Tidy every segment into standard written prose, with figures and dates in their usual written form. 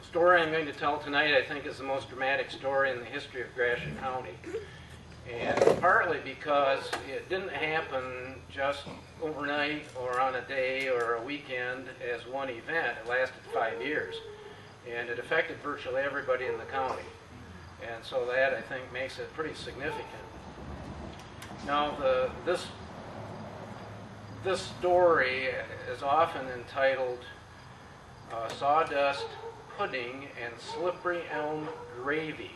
story I'm going to tell tonight, I think, is the most dramatic story in the history of Gratiot County. And partly because it didn't happen just overnight or on a day or a weekend as one event. It lasted 5 years. And it affected virtually everybody in the county. And so that, I think, makes it pretty significant. Now, this story is often entitled Sawdust Pudding and Slippery Elm Gravy,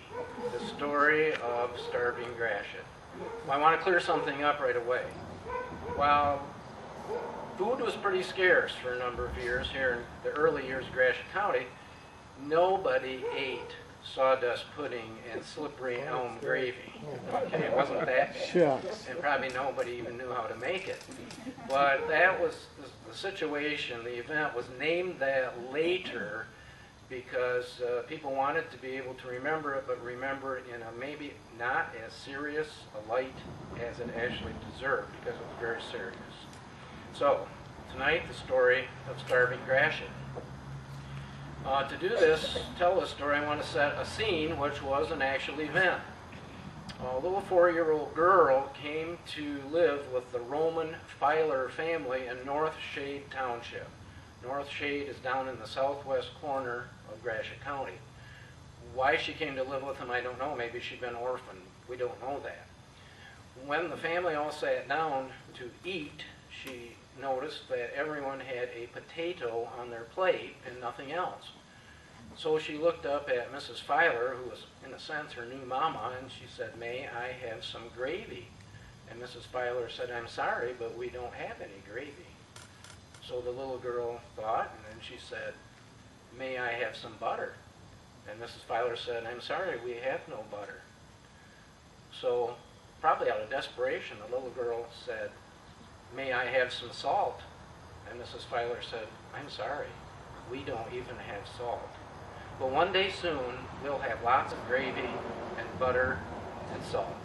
the story of starving Gratiot. Well, I want to clear something up right away. While food was pretty scarce for a number of years here in the early years of Gratiot County, nobody ate sawdust pudding and slippery elm gravy. Okay, it wasn't that bad. And probably nobody even knew how to make it. But that was the situation. The event was named that later because people wanted to be able to remember it, but remember it in a maybe not as serious a light as it actually deserved, because it was very serious. So, tonight, the story of starving Gratiot. To do this, tell this story, I want to set a scene which was an actual event. A little 4-year-old girl came to live with the Roman Filer family in North Shade Township. North Shade is down in the southwest corner of Gratiot County. Why she came to live with them, I don't know. Maybe she'd been orphaned. We don't know that. When the family all sat down to eat, she noticed that everyone had a potato on their plate and nothing else. So she looked up at Mrs. Filer, who was, in a sense, her new mama, and she said, "May I have some gravy?" And Mrs. Filer said, "I'm sorry, but we don't have any gravy." So the little girl thought, and then she said, "May I have some butter?" And Mrs. Filer said, "I'm sorry, we have no butter." So, probably out of desperation, the little girl said, "May I have some salt?" And Mrs. Filer said, "I'm sorry, we don't even have salt. But one day soon, we'll have lots of gravy and butter and salt."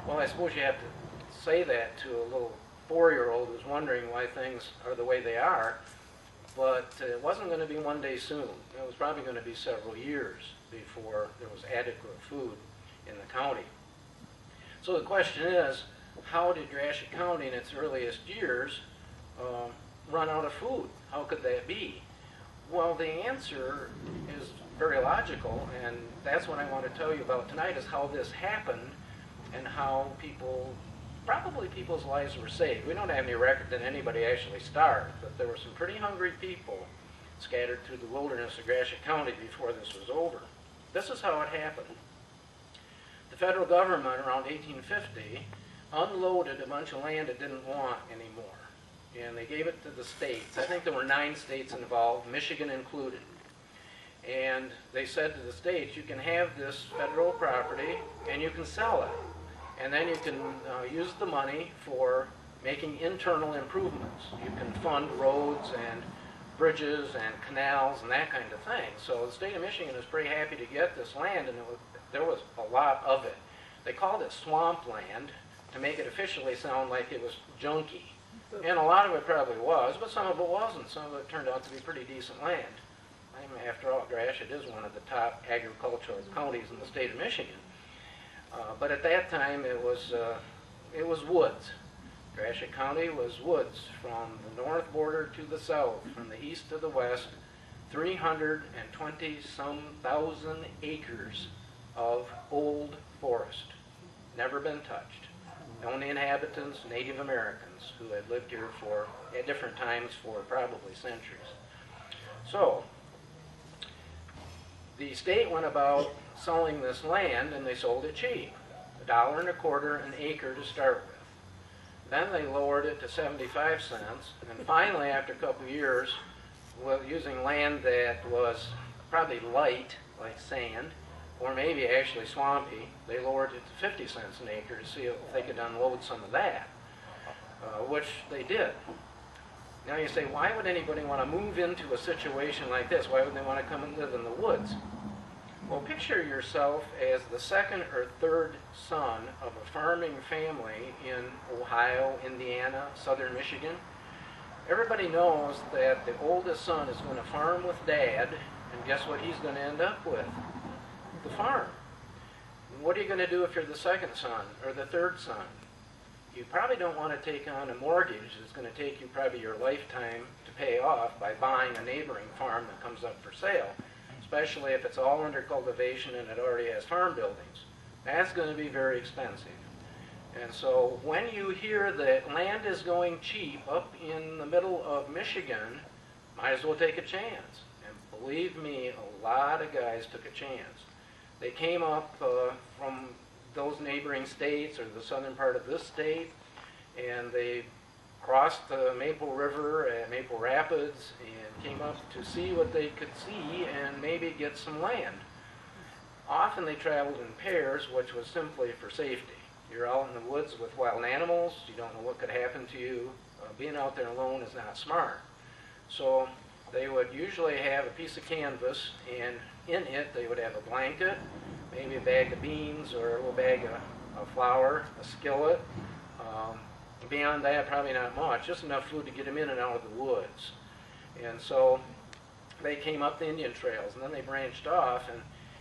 Well, I suppose you have to say that to a little 4-year-old who's wondering why things are the way they are, but it wasn't going to be one day soon. It was probably going to be several years before there was adequate food in the county. So the question is, how did Gratiot County in its earliest years run out of food? How could that be? Well, the answer is very logical, and that's what I want to tell you about tonight, is how this happened and how probably people's lives were saved. We don't have any record that anybody actually starved, but there were some pretty hungry people scattered through the wilderness of Gratiot County before this was over. This is how it happened. The federal government around 1850 unloaded a bunch of land it didn't want anymore, and they gave it to the states. I think there were 9 states involved, Michigan included. And they said to the states, you can have this federal property and you can sell it. And then you can use the money for making internal improvements. You can fund roads and bridges and canals and that kind of thing. So the state of Michigan was pretty happy to get this land, and there was a lot of it. They called it swampland to make it officially sound like it was junky. And a lot of it probably was, but some of it wasn't. Some of it turned out to be pretty decent land. I mean, after all, Gratiot is one of the top agricultural counties in the state of Michigan. But at that time, it was woods. Gratiot County was woods from the north border to the south, from the east to the west, 320-some thousand acres of old forest, never been touched. Only inhabitants, Native Americans, who had lived here at different times for probably centuries. So, the state went about selling this land, and they sold it cheap, $1.25 an acre to start with. Then they lowered it to 75 cents, and finally, after a couple of years, using land that was probably light, like sand, or maybe actually swampy, they lowered it to 50 cents an acre to see if they could unload some of that, which they did. Now you say, why would anybody want to move into a situation like this? Why would they want to come and live in the woods? Well, picture yourself as the second or third son of a farming family in Ohio, Indiana, southern Michigan. everybody knows that the oldest son is going to farm with dad, and guess what he's going to end up with? The farm. What are you going to do if you're the second son or the third son? You probably don't want to take on a mortgage that's going to take you probably your lifetime to pay off by buying a neighboring farm that comes up for sale, especially if it's all under cultivation and it already has farm buildings. That's going to be very expensive. And so when you hear that land is going cheap up in the middle of Michigan, might as well take a chance. And believe me, a lot of guys took a chance. They came up from those neighboring states or the southern part of this state, and they crossed the Maple River at Maple Rapids and came up to see what they could see and maybe get some land. Often they traveled in pairs, which was simply for safety. You're out in the woods with wild animals, you don't know what could happen to you. Being out there alone is not smart. So they would usually have a piece of canvas, and in it they would have a blanket, maybe a bag of beans or a little bag of flour, a skillet. Beyond that, probably not much, just enough food to get them in and out of the woods. And so they came up the Indian trails, and then they branched off and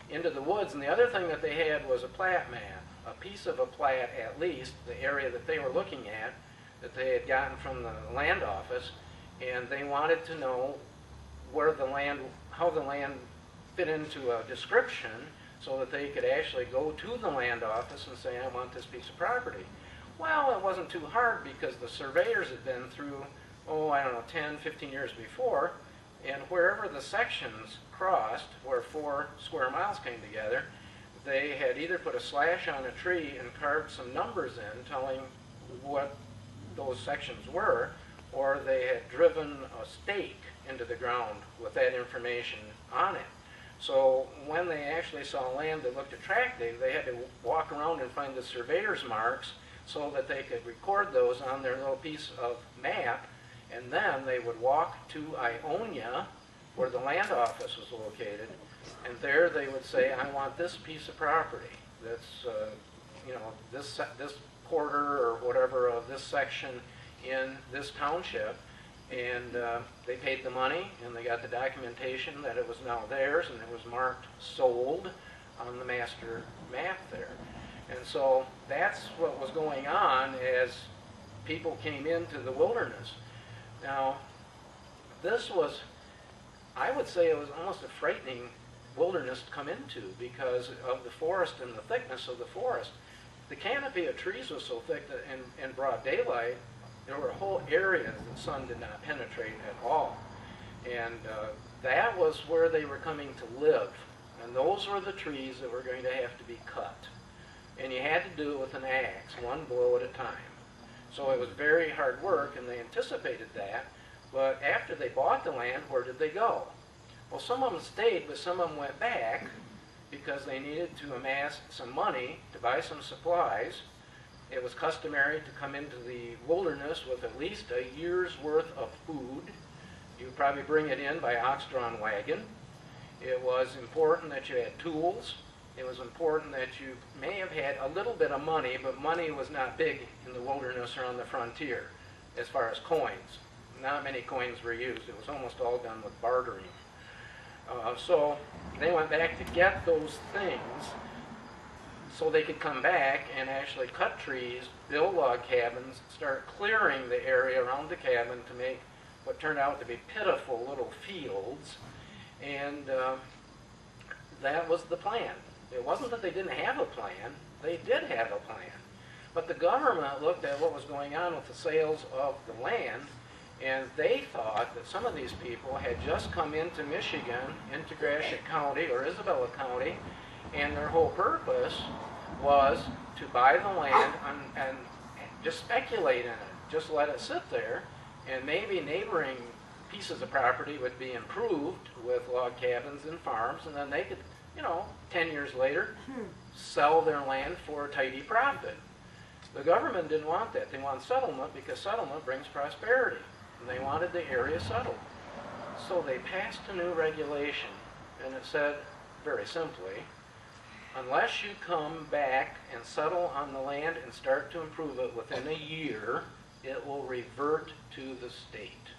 into the woods. And the other thing that they had was a plat map, a piece of a plat at least, the area that they were looking at, that they had gotten from the land office, and they wanted to know where the land, how the land fit into a description so that they could actually go to the land office and say, I want this piece of property. Well, it wasn't too hard because the surveyors had been through, I don't know, 10, 15 years before, and wherever the sections crossed, where 4 square miles came together, they had either put a slash on a tree and carved some numbers in telling what those sections were, or they had driven a stake into the ground with that information on it. So when they actually saw land that looked attractive, they had to walk around and find the surveyor's marks so that they could record those on their little piece of map, and then they would walk to Ionia, where the land office was located, and there they would say, I want this piece of property that's, this quarter or whatever of this section in this township. And they paid the money, and they got the documentation that it was now theirs, and it was marked sold on the master map there. And so that's what was going on as people came into the wilderness. Now, this was, I would say it was almost a frightening wilderness to come into because of the forest and the thickness of the forest. The canopy of trees was so thick that in broad daylight, there were whole areas the sun did not penetrate at all. And that was where they were coming to live. And those were the trees that were going to have to be cut. And you had to do it with an axe, one blow at a time. So it was very hard work, and they anticipated that. But after they bought the land, where did they go? Well, some of them stayed, but some of them went back because they needed to amass some money to buy some supplies. It was customary to come into the wilderness with at least a year's worth of food. You would probably bring it in by ox-drawn wagon. It was important that you had tools. It was important that you may have had a little bit of money, but money was not big in the wilderness or on the frontier as far as coins. Not many coins were used. It was almost all done with bartering. So they went back to get those things so they could come back and actually cut trees, build log cabins, start clearing the area around the cabin to make what turned out to be pitiful little fields. And that was the plan. It wasn't that they didn't have a plan. They did have a plan. But the government looked at what was going on with the sales of the land, and they thought that some of these people had just come into Michigan, into Gratiot County or Isabella County, and their whole purpose was to buy the land and just speculate in it, just let it sit there, and maybe neighboring pieces of property would be improved with log cabins and farms, and then they could, 10 years later, sell their land for a tidy profit. The government didn't want that. They wanted settlement because settlement brings prosperity, and they wanted the area settled. So they passed a new regulation, and it said, very simply, unless you come back and settle on the land and start to improve it within a year, it will revert to the state.